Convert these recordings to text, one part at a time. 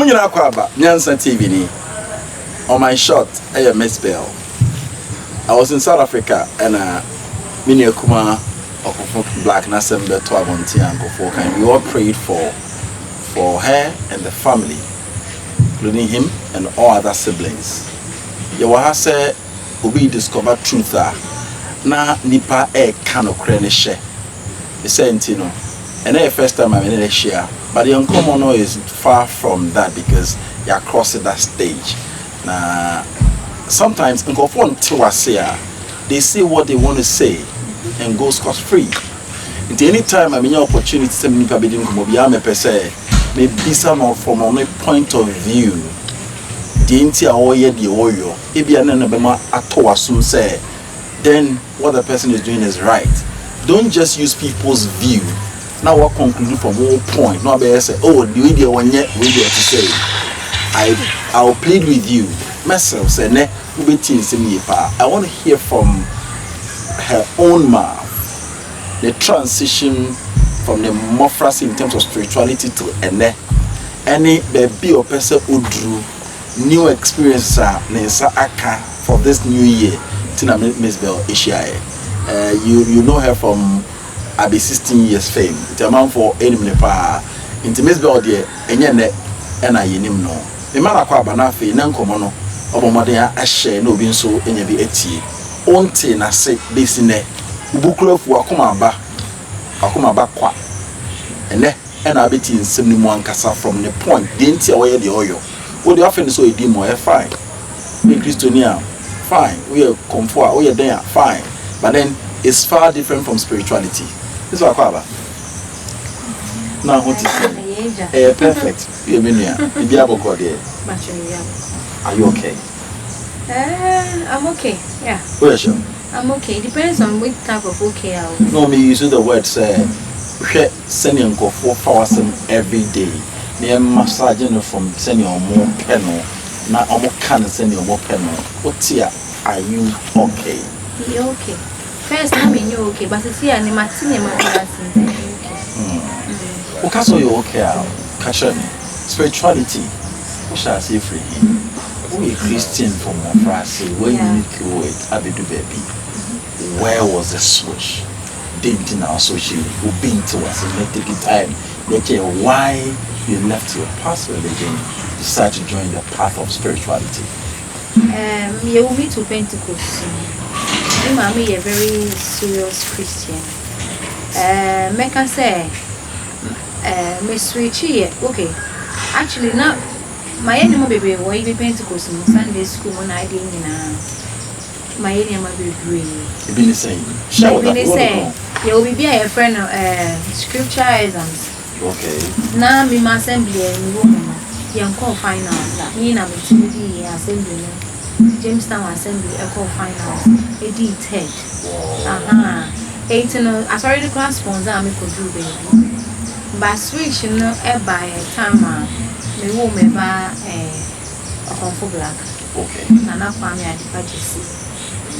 Munyana Kwaba, Nyansan TV on my shot, I am Mizbel. I was in South Africa and Minya Kuma of Black Nasembe to Avonti and Kofoka, and we all prayed for her and the family, including him and all other siblings. Yawaha said, Ubi discovered truth na nipa kano krene she. He said, and the first time I'm in a share, but the uncommon is far from that because you're crossing that stage. Now, sometimes in they say what they want to say and go scot free. At any time I mean your opportunity to me maybe some from my point of view. Then what the person is doing is right. Don't just use people's view. Now what conclude from one point? Not be say, oh, the video one yet we to say. I'll plead with you. Myself say ne I want to hear from her own mouth the transition from the mofras in terms of spirituality to any baby or person who drew new experiences aka for this new year. Tina Mizbel Ishiae. You know her from Abi 16 years fame. It's a man for enemy pa. Into Mizbel dear enyene ena yenim no. The man akwa banafe nankomo no. Obomodea ahye no bi nso enya bi etie. Onte na se besine. Ubuklofu akoma ba kwa. Ene ena abeti nsem ni mu ankasa from the point. The ntia oye the oyo. Wo the often so edi mo fine. Me Christiania fine. We are comfort. We are there fine. But then it's far different from spirituality. This is what I now what is perfect. You mean here? Are you okay? I'm okay. Yeah. Where sure? I'm okay. Depends on which type of okay I will. No, me using the word say sending go 4 hours every day. Me massaging from sending more penal. Now I'm can sending more penal. What's here? Are you okay? You're okay. First, I mean you're okay, but it's here and my senior okay. Okay, so you're okay. Catch me. Spirituality. What shall I say free? We Christian from my phrase. Where you need to wait, Abidu baby. Where was the switch? Didn't now associate who been to us and let take time. Let you why you left your past religion, decide to join the path of spirituality. You will meet to Pentecost. I'm a very serious Christian. Make I say, Miss Richie, okay. Actually, now my enemy baby, why you Pentecost Sunday school when I didn't my enemy baby. You've been saying, you'll be a friend of scripture exams. Okay. Now, me my assembly and woman, young call finals. Me and I'm a assembly. Jamestown Assembly Echo Finals, a D10. 18. I sorry the class sponsor I could do baby. But switch by a time me woman by a comfort black. Okay. Nana family at the party.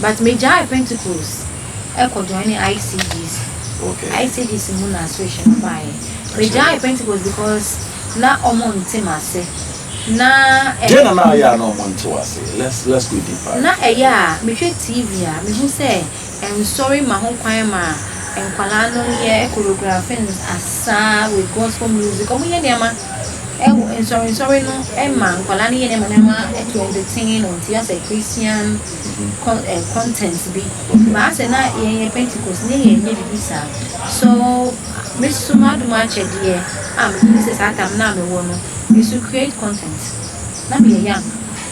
But me jai Pentecost Echo joining ICGC. Okay. ICGC Muna switch by me jai Pentecost because not on Timase. Na now ya no want to us. Let's go deeper. Na me TV ya me who say I'm sorry my home choir ma and kwala no ye choreographing asa with gospel music. Omo ye dem sorry no ma kwala ni ye dem na to entertain on tia say Christian content be. But say na ye Pentecost ni ye bisa. So me suma do much there. This is atam na me wono. Is to create content. Now me young.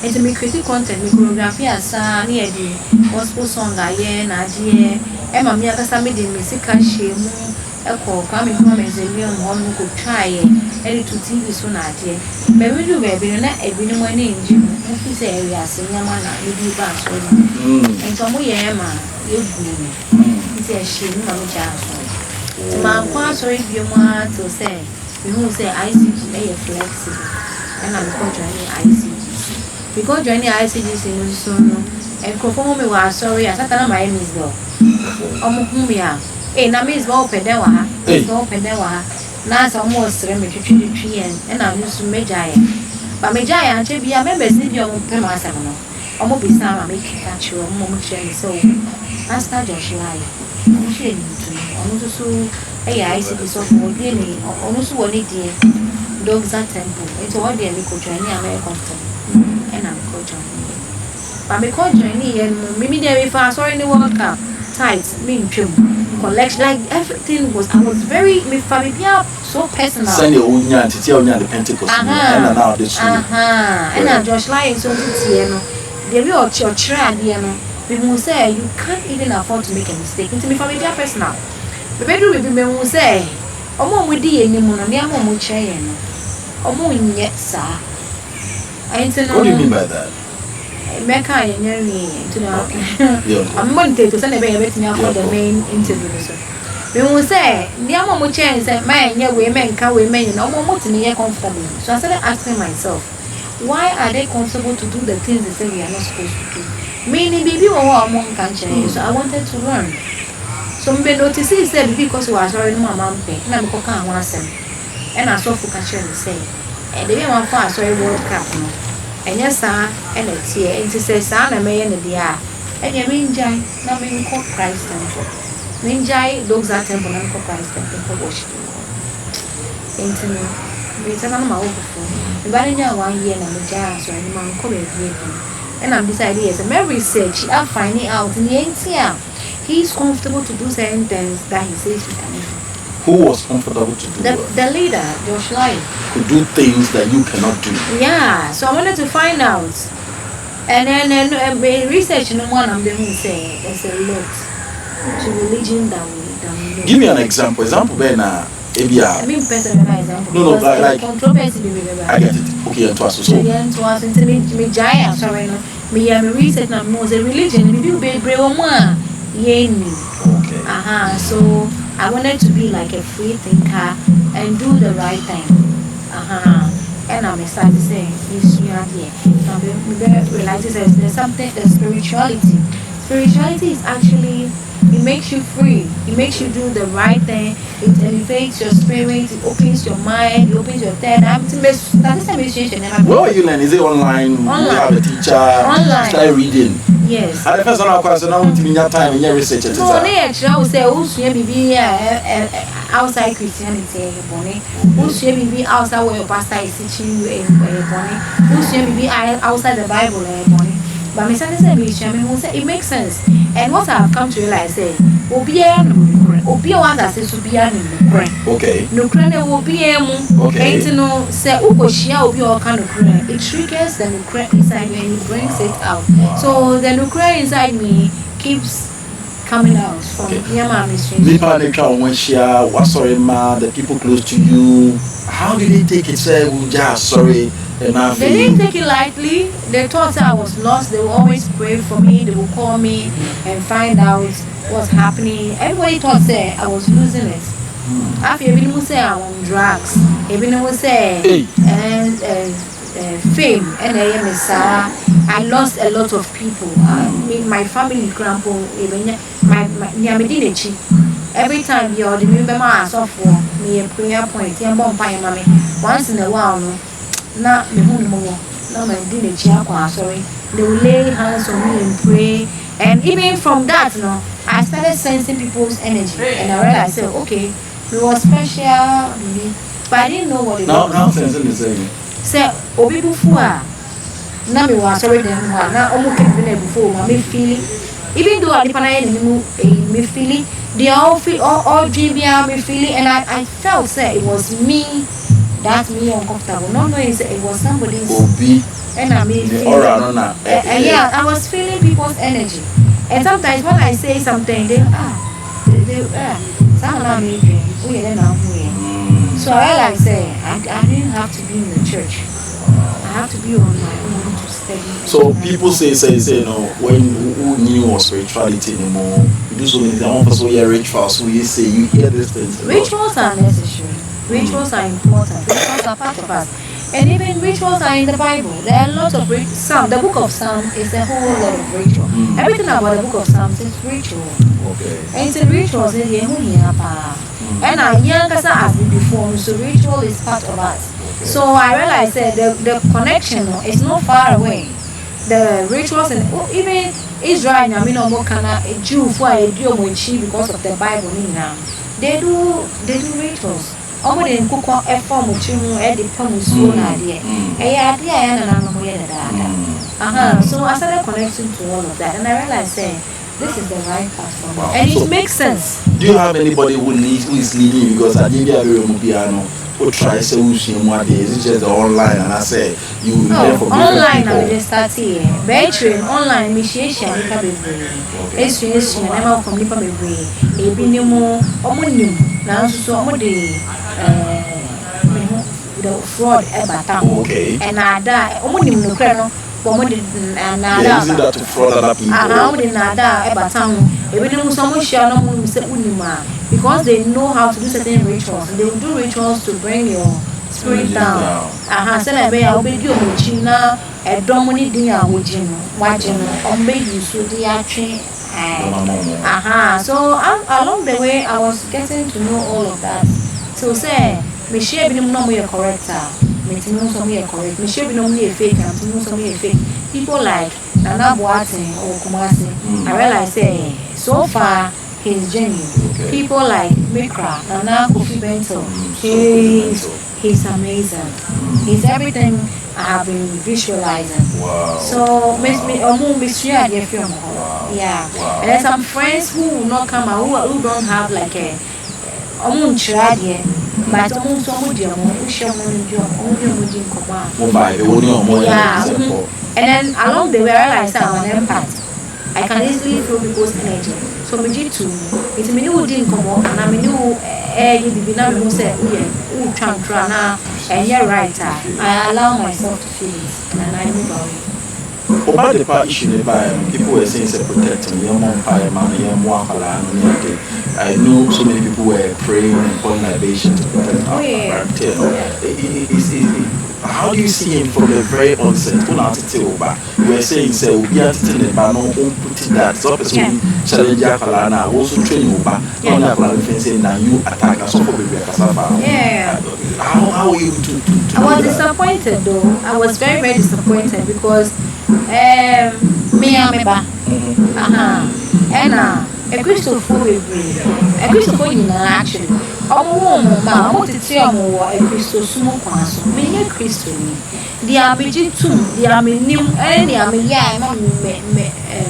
And to make creative content, me choreography as near the gospel song na die. Emma me akasa me the music shemu. Eko kwame kuma mezelion hom ko try edit to TV so na die. Me we do baby na ebi no money nji. Mo say area asenya na me di ba so. And so mo ye ma ye gu. It's a shame na mo ja so. Ma kwa so bi mo to say you know say ICGC is flexible and I'm going joining ICGC. Because joining ICGC no so no and conform me was sorry I sat my Mizbel. Whom we are. Na Mizbel pedewa. Mizbel pedewa. Na almost me tree and I'm used to major. But me giant be a member see you on Pemasano. Omo be some I make catch you mom chain so Master Josh lie. I'm shame to me. Almost so I see the sort of daily almost one idea. Dogs at temple. It's all the coach and I'm comfortable. And I'm coaching. But me coaching and maybe there if I saw in the World Cup tight mean trim collection like everything was I was very me family so personal. Send your own yarn to tell the Pentecost and now this and I Josh lying so to the real church we will say you can't even afford to make a mistake. Into me family personal. The bedroom will be me will say Omo we di anymore and near mom chain. Omo yet sir. What do you mean by that? Mecca and Yeri to know. I'm wanted to send a baby to me for the main interview. We will say, near mom chain said, man, yeah, women can women and almost to me comfortable. So I started asking myself, why are they comfortable to do the things they say we are not supposed to do? Meaning, baby, or among country, so I wanted to learn. So, me notice is that because we are sorry, my mom pay, and I'm cooking once, and I saw for country and say, and they want for sorry World Cup, and yes, sir, and it's here, and to say, son, I may end the hour, and you mean, Jai, not being called Christ temple. Mean, Jai, dogs are temple, and called Christ temple for worship. Internet, it's an my own before. But in 1 year, and the jazz, or any man come and I'm deciding as a mere research, I'm finding out in the end, he's comfortable to do certain things that he says we can do. Who was comfortable to do the leader, Josh Lai. Could do things that you cannot do. Yeah, so I wanted to find out. And then researching one of them say there's a lot to religion that we know. Give me an example. Example, Bena. I mean, personal example. No, like controversy. I get it. Okay, and to us. So, into me, giant. Sorry, no. Me, research na more the religion. Me do be brave one. Okay. So I wanted to be like a free thinker and do the right thing. And I'm excited to say this year. We realize there's something. The spirituality. Spirituality is actually. It makes you free. It makes you do the right thing. It elevates your spirit. It opens your mind. It opens your third. Where are you learning? Is it online? Online. You have a teacher? Online. Start reading? Yes. And the first one I was now in your time and your research. No, I would say, who's be outside Christianity? Who's be outside where your pastor is teaching you? Who's be outside the Bible? But my son is it makes sense. And what I've come to realize is, Obia one that says to be okay. No crane will be okay. To know, say, Ukoshia will be all kind of crane. It triggers the nuclear inside me and it brings it out. So the nuclear inside me keeps coming out from Yama mystery. The people close to you, how did they take it? Say, we just sorry. They didn't take it lightly. They thought I was lost. They will always pray for me. They will call me and find out what's happening. Everybody thought I was losing it. After everyone would say I'm on drugs. Everyone would say fame and I lost a lot of people. My family grandpa, my every time you're the member of me a prayer point. Once in a while. Na me hu mo na my di na chia kwa sorry they will lay hands on me and pray, and even from that I started sensing people's energy and I realized okay we were special but I didn't know what it was. Now sensing the same say obi bufu a na me was sorry them na omo keep me before me feeling even though I didn't me feeling they all feel all dream me feeling, and I felt it was me. That's me uncomfortable. No, it was somebody's. And I mean, yeah, I was feeling people's energy. And sometimes when I say something, they someone me. So I didn't have to be in the church. I have to be on my own to study. So people say, when who knew spirituality anymore, you do so many things. Also, rituals. So you say you hear these things. Rituals are necessary. Rituals are important. Rituals are part of us. And even rituals are in the Bible. There are lots of rituals. The book of Psalms is a whole lot of ritual. Everything about the book of Psalms is ritual. Okay. And it's a ritual. And I young as before, so ritual is part of us. So I realized that the connection is not far away. The rituals and even Israel, I mean, a Jew for a Jew because of the Bible now. They do rituals. Omo de nkukọ efom chimu e de pam so na de. Eh ade ya na no mo ye da. So I started connecting to all of that and I realized saying this is the right path for me. And it makes sense. Do you have anybody who is leading you? Because I did a very piano who tries to use him one day. It's just the online and I say you there for online I just start here. Betray online initiation nipa bebre. Education na from nipa bebre. Ebi ni mo omo nim na so omo de the fraud ebata. Okay. And ada omo nim no kre no omo de na ada. Using that to fraud other people. Omo de na ada ebata ho. Ebi ni mo so mo share no mo se unima because they know how to do certain rituals. They will do rituals to bring your spirit down. Say na be ya obedi omochi na edom ni din ya woji no waje no ombe so dey atwe. So along the way I was getting to know all of that. So say me share bi no mo ye correct me tinu so me correct me share bi no mo ye fake and tinu so me fake. People like Nana Boateng or Kumasi I realize say so far he's genuine. Okay. People like Mikra, Nana Kofi Bento, he's amazing. He's everything I have been visualizing. Wow. So yeah. Wow. And there's some friends who will not come out who don't have like a but and then along the way I realized I'm an empath. I can easily feel people's energy. So me did too. It's me who didn't come up and I mean you be na me say who try na and you're right. I allow myself to feel it and I move away. About the part issue people were saying it's protecting your mom I know so many people were praying and pouring libation to protect our how do you see him from the very onset? We're saying say we are telling about no put that so person challenge Akalana also train Uba only Akalana saying that you attack us for baby cassava. Yeah. How are you to I was disappointed though. I was very, very disappointed because me ameba. And a crystal for a crystal for you actually. I'm to tell you a crystal smoke so many crystal. The Abiji too, the Aminim, and the Amiya,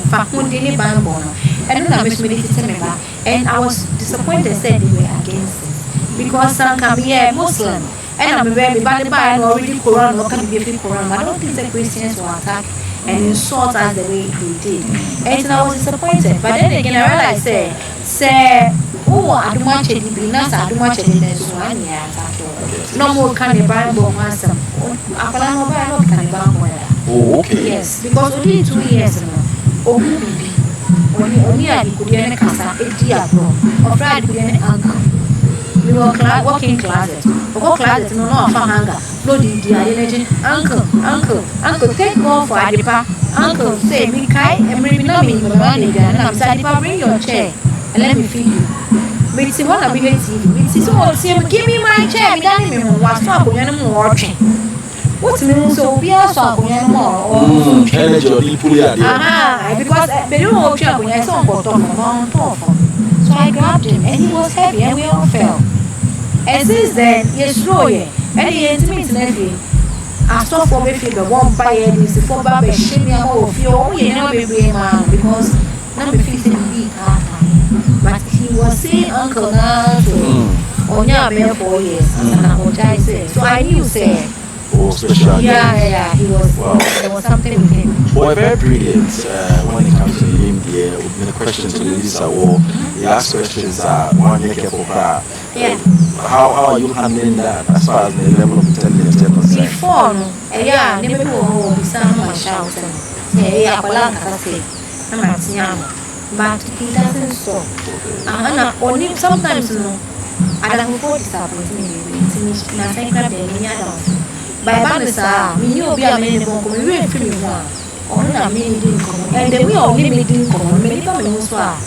Fakundi Bambono. And then I was meditating about, and I was disappointed said they were against it because some can be a Muslim. And I'm very bad by already Quran or can be a Quran. I don't think the Christians will attack and insult us the way they did. And I was disappointed. But then again, I realized, say, oh, I don't want to be nice, I don't want to be nice. No more can the Bible answer. Oh, okay. Yes, because only 2 years ago, only I could get a casa, a diablo, or Friday could get an uncle. We were walking closet. Or closet, no, for hunger. No, the energy. Uncle, take more for Adipa. Uncle, say, me kai, and maybe not me, money, and I'm sad. Bring your chair and let me feed you. But you want to be TV. Give me my chair. Me don't even want to talk when I'm watching. What's the news? So we are so more. Energy or people here. Because they don't know when I saw so I grabbed him and he was heavy and we all fell. And since then, yes, slow and he intimates nephew. I saw for me the one by and is the four baby shimmy of your baby man because number 15 big but he was saying uncle now on your 4 years and I apologize. So I knew say special. Yeah, he was. Wow. There was something with him. Boy, very brilliant when it comes to him. The questions to Lisa or the last questions are one year for her. Yeah. How are you handling that as far as the level of intelligence is concerned? Before, yeah, never go beside my shouting. Yeah, but he doesn't stop. Only sometimes, I don't go disappointing me. By Banasa, we knew we are many more, we were free one. Only a many didn't come, and then we only made didn't come, many families were.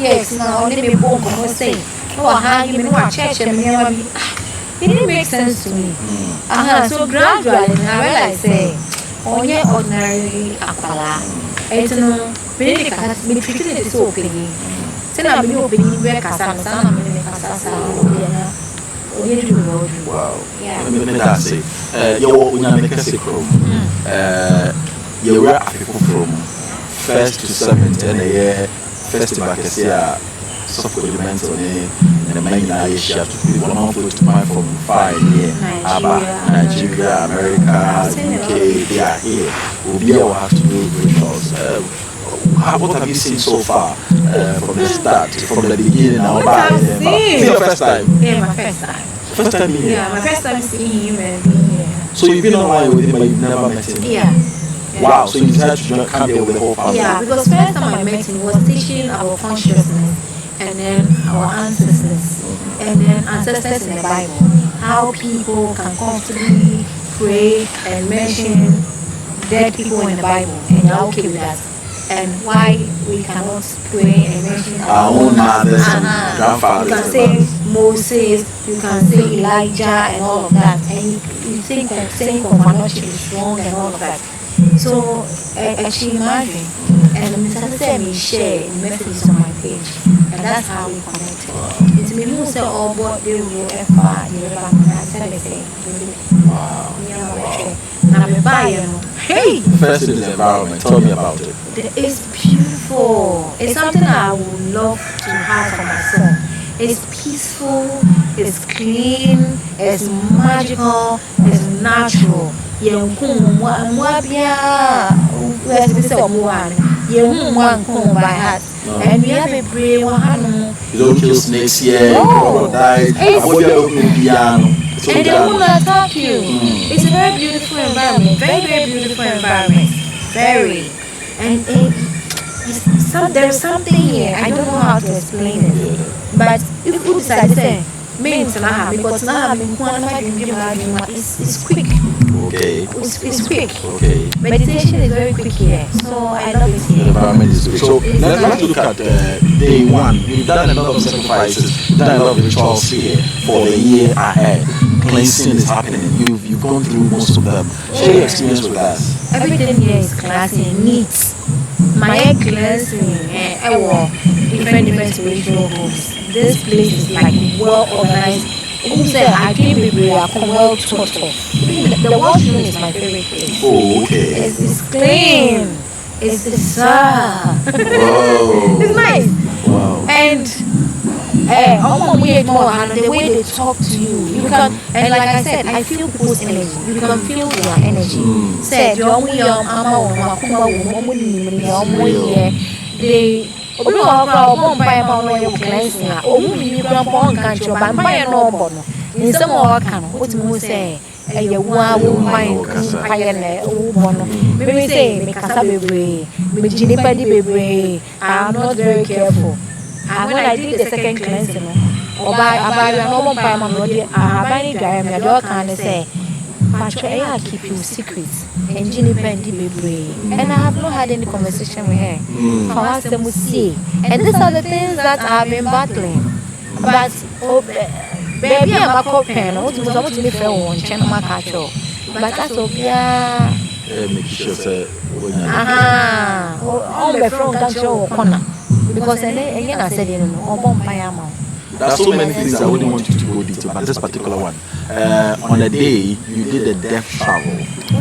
Yes, now only be born, say, oh, how you mean, what church and me, it didn't make sense to me. So gradually I realized say onye ordinary akwala etino me dey kasa me treat it so openly say na me openly we kasa no sa na me kasa sa wow me that say you unya me kasa krom you were from 1st to 7th and a year festival kasa supplemental and the main Asia to be one of to my from 5 years Nigeria, America, UK, they are here. We will have to do rituals. What have you seen so far from the start, from the beginning? What I've seen. Your first time? Yeah, my first time. First time here? Yeah, my first time seeing him and being here. So you've been online with him but you've never met him? Yeah. Wow, so you decided to come here with the whole family? Yeah, because first time I met him, he was teaching about consciousness and then our ancestors and then ancestors in the Bible. How people can comfortably pray and mention dead people in the Bible and they're okay with that. And why we cannot pray and mention our own mothers and grandfathers. You can say Moses, you can say Elijah and all of that. And you think saying companionship is wrong and all of that. So actually imagine, and Mr. Semi share messages on my page, and that's how we connected. It's me who said, "Oh, but they will ever, I said the same." Wow. Hey. First in the environment. Tell me about it. It's beautiful. It's something I would love to have for myself. It's peaceful. It's clean. It's magical. It's natural. And we have a brave one. You don't kill snakes here, crocodiles, and they won't attack you. It's a very beautiful environment, very beautiful environment, very. And there's something here, I don't know how to explain it, but if you decide to say, it's quick. Okay. It's quick. Okay. Meditation is very quick here, so I love it here. The environment is quick. So let's look at day one. You've done a lot of sacrifices, you've done a lot of rituals here for the year ahead. Cleansing is happening. You've gone through most of them. Share your experience with us. Everything here is classy and neat. My hair cleansing different spiritual homes. This place is like well organized. Who said I think we are well thought of. The washroom is my favorite place. Oh, okay. It's clean. It's Whoa. It's nice. Wow. And the way they talk to you can, and like I said, I feel people's energy. You can feel their energy. Said they I'm not very careful. And when I did the second cleansing, I keep you secrets and I have not had any conversation with her. For us to see. And these are the things that I have been battling. But baby, I'm a co-pen. What was to be fair on channel my catcher. But that's make sure that all the front control corner. Because again I said there are so many things I wouldn't want you to go detail, but this particular one, on a day you did a death travel.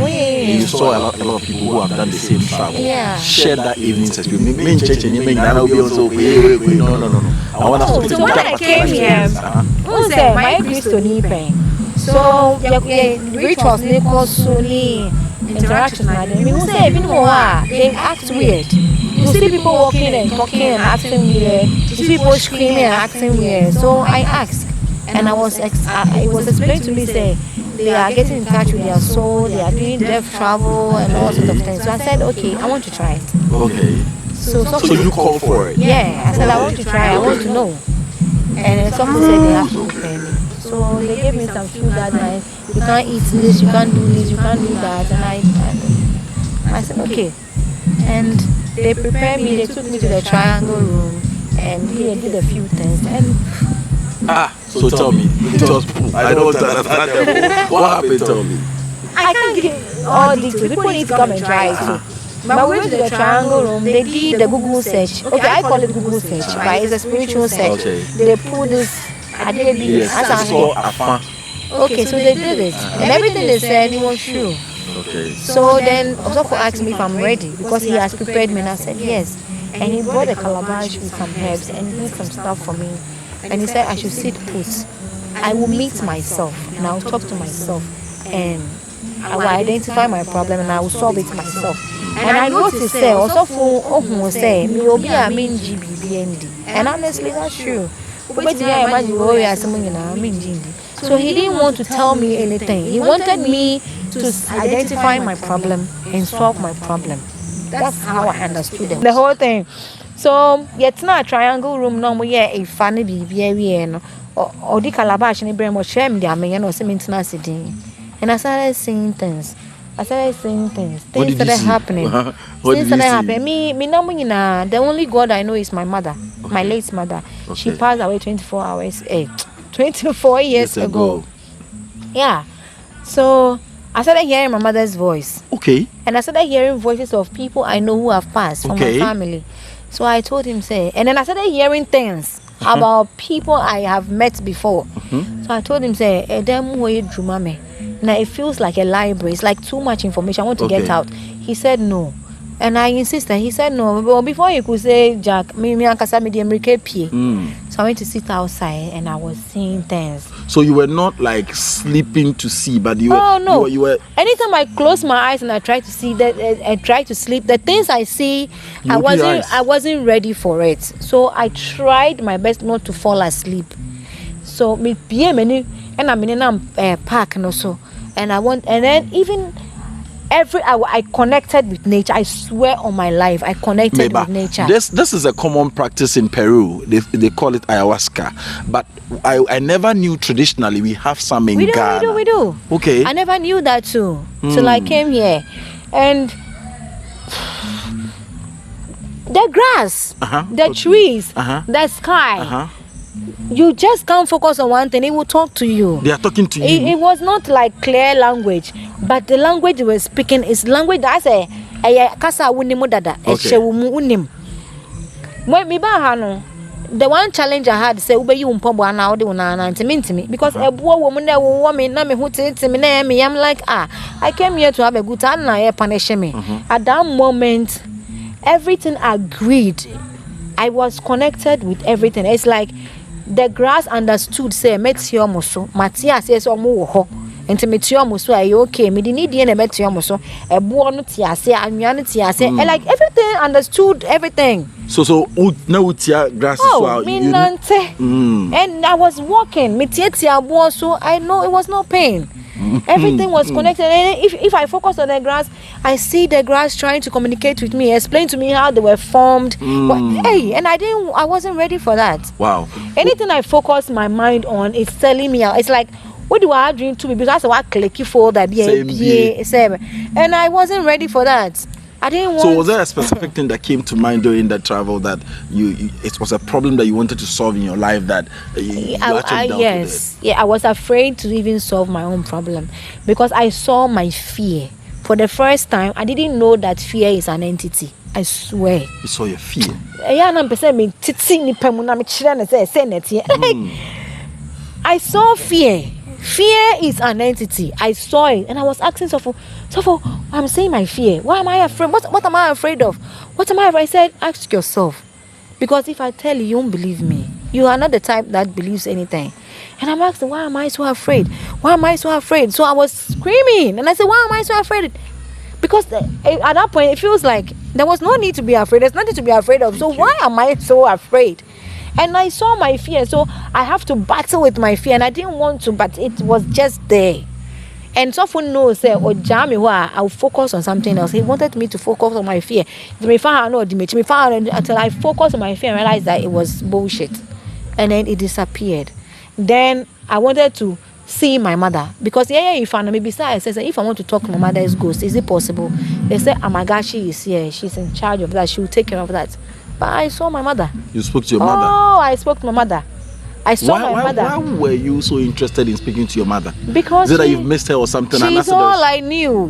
You saw a lot of people who have done the same travel. Share that evening's experience. Me in church and you make that also. No. I want us to. So when I came here, who said my Christian pain? So rituals they cause solely interactions. Who say even more they act weird. You see people walking and talking and acting weird. You see people screaming and acting weird. So I asked, and it was explained to me, say they are getting in touch with their soul, they are doing death travel and all sorts of things. So I said, okay, I want to try it. Okay. So you called for it? Yeah, I said I want to try. I want to know. And someone said they have to prepare me. So they gave me some food that night. You can't eat this, you can't do this, you can't do that. And I said, okay. And they prepared me, they took me to the triangle room and we did a few things. And So tell me. I don't understand them. What happened? Tell me. I can't give all details. People need to come and try it too. But we went to the triangle room. They did the Google search. Okay, I call it Google search, but it's a spiritual search. Okay. They put this. I did Yes, I saw Afa. Okay, so they did it, and everything they said it was true. Okay. So then Osofo asked me if I'm ready because he has prepared me, and I said yes. And he brought a calabash with some herbs and did some stuff for me. And he said I should sit put. I will meet myself and I will talk to myself and I will identify my problem and I will solve it myself. And I noticed say Osofo Ohun say me obi a mean GBBND. And honestly that's true. But I imagine so he didn't want to tell me anything. He wanted me to identify my problem and solve my problem. That's how I understood the whole thing. So it's not a triangle room no more. Yeah, a funny baby, or the calabash and brain was shame. There, me no maintenance thing. And I started seeing things. Things that are happening. Things that are happening. Me no more. The only God I know is my mother, my late mother. Okay. She passed away 24 years ago. Yeah. So I started hearing my mother's voice. Okay. And I started hearing voices of people I know who have passed from my family. So I told him, say, and then I started hearing things about people I have met before. So I told him, say, now it feels like a library. It's like too much information. I want to get out. He said no. And I insisted. He said no. But before you could say, Jack, me So I went to sit outside and I was seeing things. So you were not like sleeping to see, but you were. Oh no! You were. Anytime I close my eyes and I try to see that, I try to sleep. The things I see, I wasn't ready for it. So I tried my best not to fall asleep. So me and I'm in a park and also, and then even. Every hour I connected with nature. I swear on my life, I connected with nature. This is a common practice in Peru. They call it ayahuasca. But I never knew traditionally we have some in Ghana. We do. Okay. I never knew that too. Till I came here. And the grass, the trees, the sky. You just can't focus on one thing. It will talk to you. They are talking to you. It was not like clear language, but the language they were speaking is language that I say. The one challenge I had say ube you umpobo na ode una to me because a woman there woman na me who me I'm like I came here to have a good time na punish me. At that moment everything agreed. I was connected with everything. It's like the grass understood say metiomo so Matthias says omo ho enti metiomo so are okay me need the metiomo so ebo no tiase anwa no tiase like everything understood everything. So now utia grass so and I was walking me tiatia abo so I know it was no pain. Everything was connected, and if I focus on the grass, I see the grass trying to communicate with me, explain to me how they were formed. But, and I wasn't ready for that. Wow. Anything I focus my mind on, it's telling me. It's like, what do I dream to be? Because that's what clicky for that. And I wasn't ready for that. I didn't want. So was there a specific thing that came to mind during that travel that it was a problem that you wanted to solve in your life that you actually dealt with it? Yeah, I was afraid to even solve my own problem because I saw my fear. For the first time, I didn't know that fear is an entity. I swear. You saw your fear? Yeah, I saw fear. Fear is an entity. I saw it and I was asking Sofo, I'm saying my fear. Why am I afraid? What am I afraid of? What am I afraid? I said, ask yourself. Because if I tell you, you won't believe me. You are not the type that believes anything. And I'm asking, why am I so afraid? Why am I so afraid? So I was screaming and I said, why am I so afraid? Because at that point, it feels like there was no need to be afraid. There's nothing to be afraid of. So why am I so afraid? And I saw my fear, so I have to battle with my fear, and I didn't want to, but it was just there. And someone knows, I'll focus on something else. He wanted me to focus on my fear. Until I focused on my fear and realized that it was bullshit. And then it disappeared. Then I wanted to see my mother. Because if I maybe I said, if I want to talk to my mother's ghost, is it possible? They said, Amagashi is here. She's in charge of that. She will take care of that. But I saw my mother. You spoke to your mother? Oh, I spoke to my mother. I saw my mother. Why were you so interested in speaking to your mother? Because is it that you've missed her or something? She's all I knew.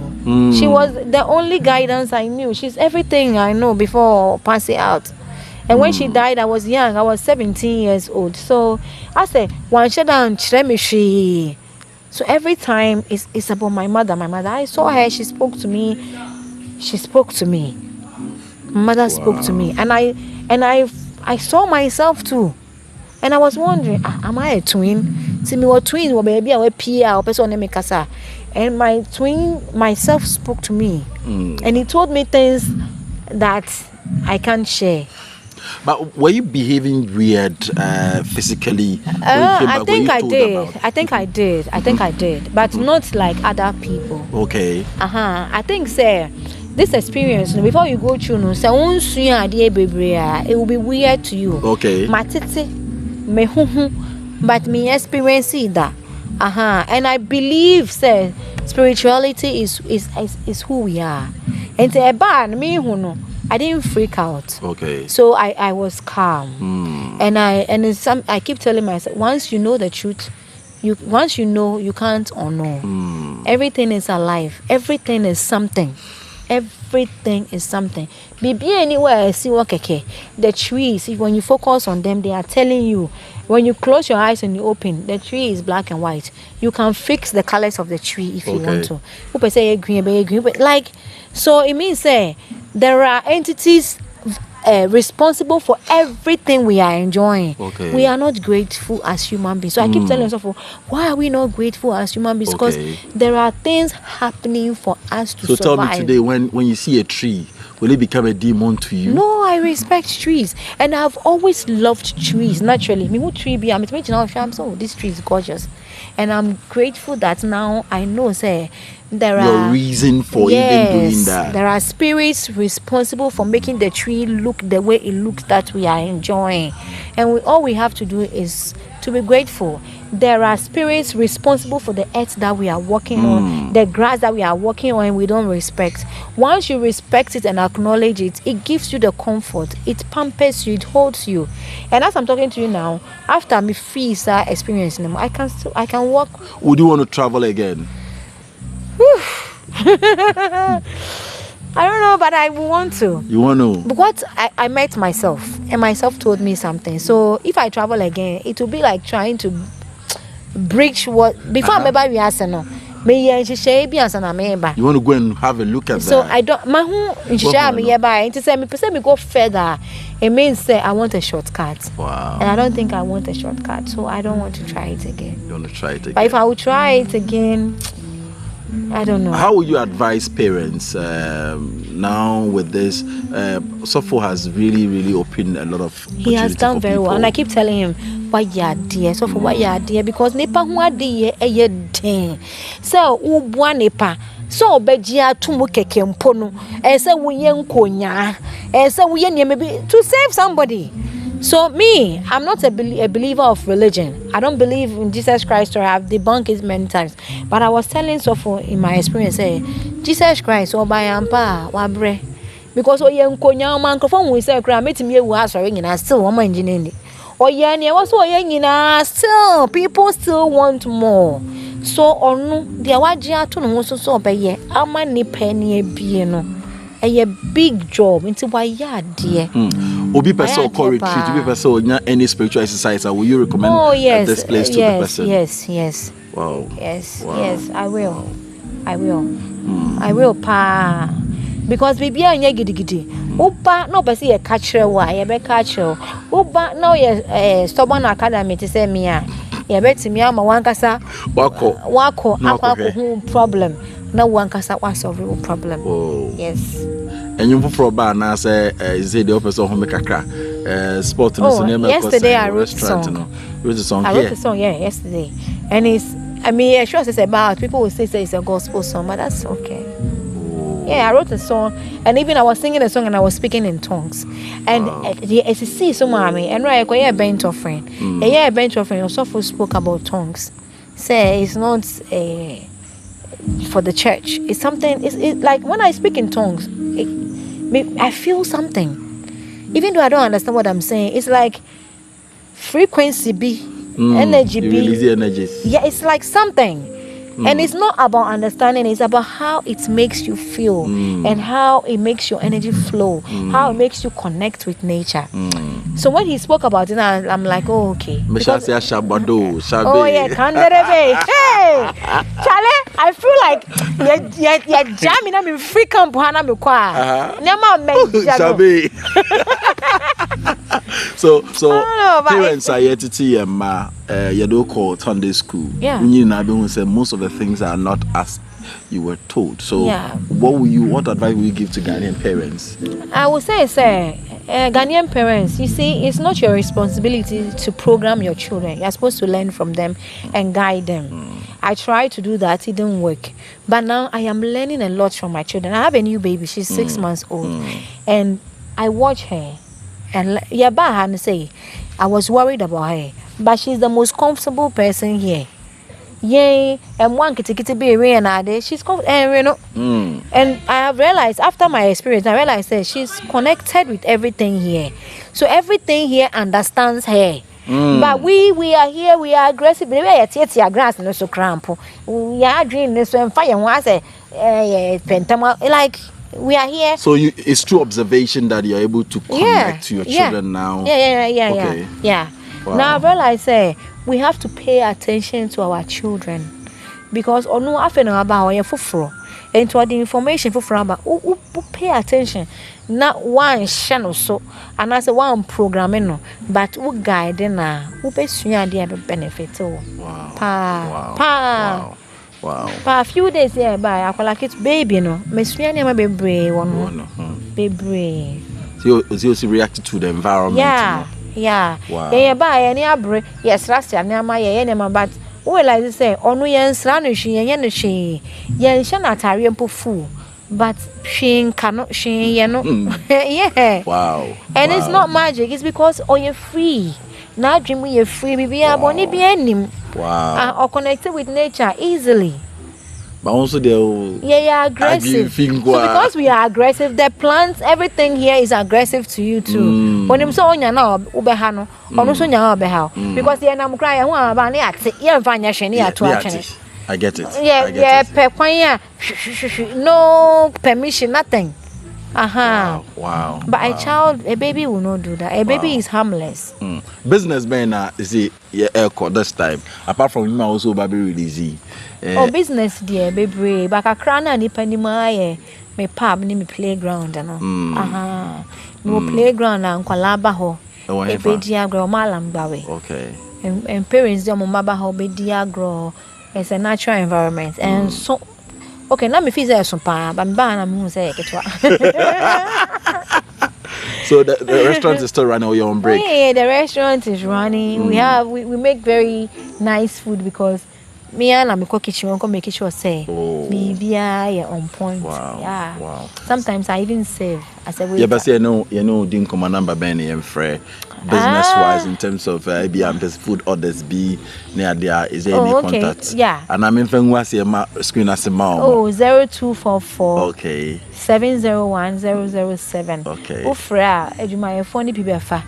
She was the only guidance I knew. She's everything I know before passing out. And when she died, I was young. I was 17 years old. So I said, "One shut down, she." So every time it's about my mother. My mother. I saw her. She spoke to me. She spoke to me. My mother spoke to me, and I saw myself too. And I was wondering, am I a twin? See me were twins, or maybe I were Pia or person named Mikasa. And my twin myself spoke to me, and he told me things that I can't share. But were you behaving weird physically? I think I did, but not like other people. Okay. I think, sir, this experience, before you go through, it will be weird to you. Okay. But me experience that. And I believe, sir, spirituality is who we are. And I didn't freak out. Okay. So I was calm. And I keep telling myself, once you know the truth, once you know, you can't unknow. Everything is alive. Everything is something. Everything is something. Be anywhere I see the trees, when you focus on them, they are telling you. When you close your eyes and you open, the tree is black and white. You can fix the colors of the tree if you want to. People say green, but like, so it means there are entities responsible for everything we are enjoying. We are not grateful as human beings. So I keep telling myself, why are we not grateful as human beings? Because there are things happening for us to survive. So tell me today, when you see a tree, will it become a demon to you? No, I respect trees, and I've always loved trees. Naturally, tree be. So this tree is gorgeous, and I'm grateful that now I know, there are your reason for even doing that. There are spirits responsible for making the tree look the way it looks that we are enjoying, and all we have to do is to be grateful. There are spirits responsible for the earth that we are walking on, the grass that we are walking on, and we don't respect. Once you respect it and acknowledge it, it gives you the comfort. It pampers you. It holds you. And as I'm talking to you now, after me fees are experiencing them, I can walk. Would you want to travel again? I don't know, but I want to. You want to? Because I met myself, and myself told me something. So if I travel again, it will be like trying to bridge what before I'm about you no. You want to go and have a look at so that? I don't. To say me go further. It means I want a shortcut. Wow. And I don't think I want a shortcut, so I don't want to try it again. You want to try it again? But if I would try it again, I don't know. How would you advise parents now with this? Sofo has really opened a lot of. He has done very well, and I keep telling him, "Why you dear? Sofo, why you dear? Because nepa who are dear, den. So ubuan nepa. So bejia tumu keke mpono. Ese wuye nkonya. Ese wuye maybe to save somebody." So me, I'm not a believer of religion. I don't believe in Jesus Christ, or I've debunked it many times. But I was telling Sofo in my experience, Jesus Christ, by ampa wabre, because nkonya microphone we say cry meet me we sorry na still one engineer. Still people still want more. So onu dia waje ato no so so obeye ama ni penny ebie no. A big job into why ya dear. Obi person or retreat, obi person any spiritual exercise, will you recommend this place to the person? Yes. Wow. Yes, I will. I will pa. Because baby anya gidi. Opa no be say catch wa, ye be catch. Opa no ye stubborn academy to say me a. Ye betimi ama wankasa wako akwa problem. Na wankasa wa solve problem. Oh. Yes. And you for ba na say is the opposite of make kakra sport no so name yesterday I wrote a song. I wrote a song yesterday. And it's sure it's about people will say it's a gospel song, but that's okay. Yeah, I wrote a song, and even I was singing a song and I was speaking in tongues. And the SEC so mommy and right a bench offering. A bench offering also spoke about tongues. Say it's not for the church. It's something. It's like when I speak in tongues, I feel something, even though I don't understand what I'm saying. It's like frequency be energy you release the energies. Yeah, it's like something. And it's not about understanding, it's about how it makes you feel and how it makes your energy flow, how it makes you connect with nature. So when he spoke about it, I'm like, oh, okay. Because, oh, yeah, hey, Charlie, I feel like you're jamming. I'm in free camp. So parents are here to see you don't call Sunday school. Yeah. Most of the things are not as you were told. So what advice will you give to Ghanaian parents? I would say, Ghanaian parents, you see, it's not your responsibility to program your children. You're supposed to learn from them and guide them. I tried to do that, it didn't work. But now I am learning a lot from my children. I have a new baby, she's 6 months old. And I watch her. And say, I was worried about her. But she's the most comfortable person here. Yay, and one kitty be and she's comfortable. And I have realized after my experience, I realized that she's connected with everything here. So everything here understands her. But we are here, we are aggressive. We are at grass no so cramp. We are drinking this and fire once Pentecost, like we are here. So it's true observation that you're able to connect to your children now. Yeah. Wow. Now I realize we have to pay attention to our children because no about and to the information pay attention. Not one channel so and as one programming but who guide who pay benefit. Wow. For a few days here by I like it baby no. Baby baby. So you reacted to the environment. Yeah. Wow. Yeah, buy any abre. Yes, last year na my yenema but we like say onu yen sra no hwe yen no hwe. Yen hye na atare mpofu. But she cannot she no. Yeah. Wow. And it's not magic, it's because you're free. Now dream you're free be aboni be anim. Wow. Or connected with nature easily. But also aggressive. So because we are aggressive, the plants, everything here is aggressive to you too. When you saw now, ubehano, or so now behow. Because the enam cry, I get it. Yeah, no permission, nothing. Wow. But a baby will not do that. A baby is harmless. Businessman is it this time. Apart from him also baby release. Business dear baby. But a crown and ipanima me pub ni me playground no playground and kwalaba ho. E be diagro malam bawe. Okay. And parents dem maba ho be diagro. It's a natural environment and so okay, now me feel say so pa, but na me say ketwa. So the restaurant is still running or you're on break? Yeah, the restaurant is running. We make very nice food because me and my kitchen won't make sure say maybe on point. Wow. Sometimes I even save as a way. Yeah, but say didn't come a number Benny and Frey. Business wise in terms of IBM food orders be near there is there any contact? Yeah. And I'm in screen as a mom. 0244 okay 701 007. Okay. Ufra ejuma phone people fa.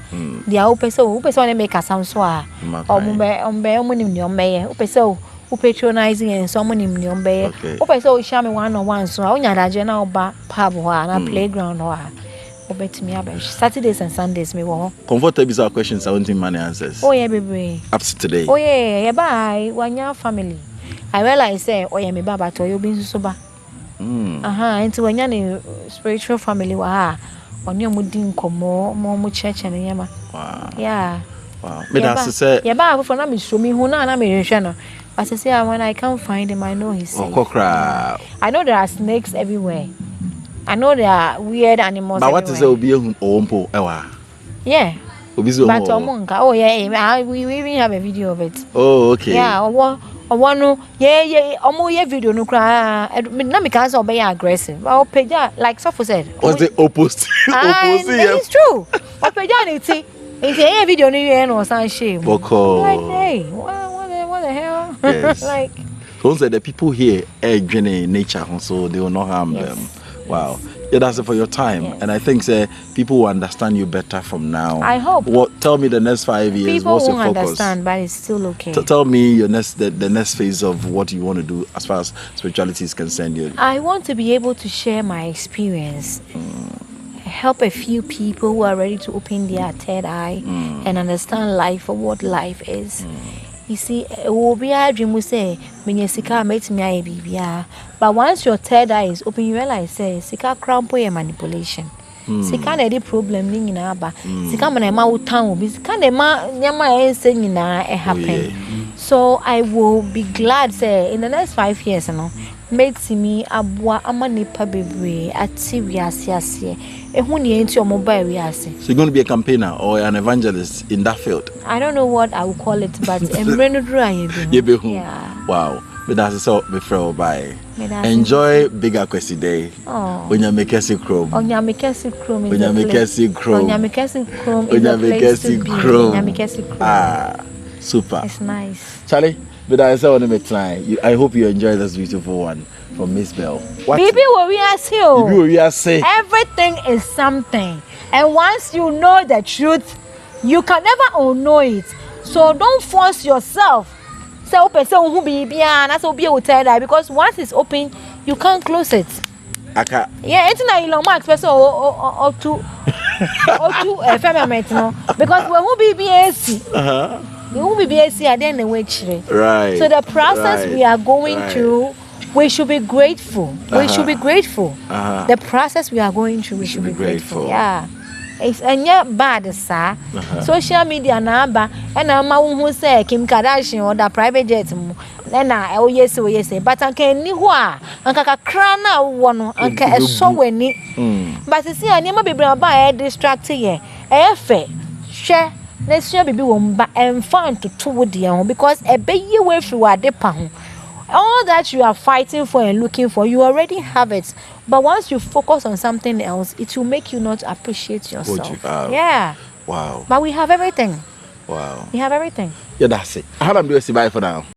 Dia upese make a sound so a omunim ni omeye upese patronizing and someone in your bay. Upese o shame one on one so onya daje na oba pub ho na playground ho. Bet me Saturdays and Sundays me wo. Comfortable bizarre questions I want him money answers. Oh yeah baby. Up to today. Oh yeah, bye. Wanya family. I realize say oh yeah me baba to you bin so ba. Into wanya ne spiritual family wa ha. Oni omudi nkomo mo church na yema. Wow. Yeah. Wow. Me that say yeah ba for na me show me hu na me hwe no. But I say when I can't find him I know he's safe. I know there are snakes everywhere. I know there are weird animals. But what is Obi Ompo Ewa? Yeah. But oh yeah, we even have a video of it. Oh, okay. Yeah, no, yeah, video no cry. Na me can say be aggressive. But Opeja, like Sofo said. What's the opposite? It's true. Opeja niti. Into video no san shame. Like hey, what the hell? Yes. Like those are the people here nature so they will not harm them. Wow. Yeah, that's it for your time. Yes. And I think people will understand you better from now. I hope. Tell me the next 5 years. People what's your won't focus? understand, but it's still okay. Tell me your the next phase of what you want to do as far as spirituality is concerned. I want to be able to share my experience, help a few people who are ready to open their third eye and understand life for what life is. You see, dream say, but once your third eye is open, you realize, sika crampo manipulation. Sika na problem ni nyina ba. Sika mana ma wutan obi. Sika na ma nyama ense nyina happen. So I will be glad say in the next 5 years, make me abwa amanipa bebre ati wiase ehun ne enti omoba wiase. So you're going to be a campaigner or an evangelist in that field? I don't know what I will call it, but yeah. Wow. But that's so before bye. Enjoy Bigger Kwesi Day. Oh. Onyamekesi Chrome. Onyamekesi Chrome. Onyamekesi Chrome. Onyamekesi Chrome. Onyamekesi Chrome. Onyamekesi Chrome. Ah, super. It's nice. Charlie, but I saw on the time. I hope you enjoy this beautiful one from Mizbel. Baby, what we are saying. Everything is something, and once you know the truth, you can never unknow it. So don't force yourself. Say open, say who be and that's be able tell that because once it's open, you can't close it. Okay. Yeah, it's not Elon Musk person or two firmament, because when who be BAC. You will be BAC at the end of which. Right. So the process we are going through, we should be grateful. We should be grateful. The process we are going through, we should be grateful. Yeah. It's bad, sir. Social media number and I'm who say Kim Kardashian or the private jet. Then oh yes, but I can ni wa anka krana wono anka eso weni. But see I never be by distracted here. Efe share let's share baby womba and fun to two dear because a baby way through a depa. All that you are fighting for and looking for, you already have it. But once you focus on something else, it will make you not appreciate yourself. What you have. Yeah. Wow. But we have everything. Wow. We have everything. Yeah, that's it. How am I doing? Bye for now.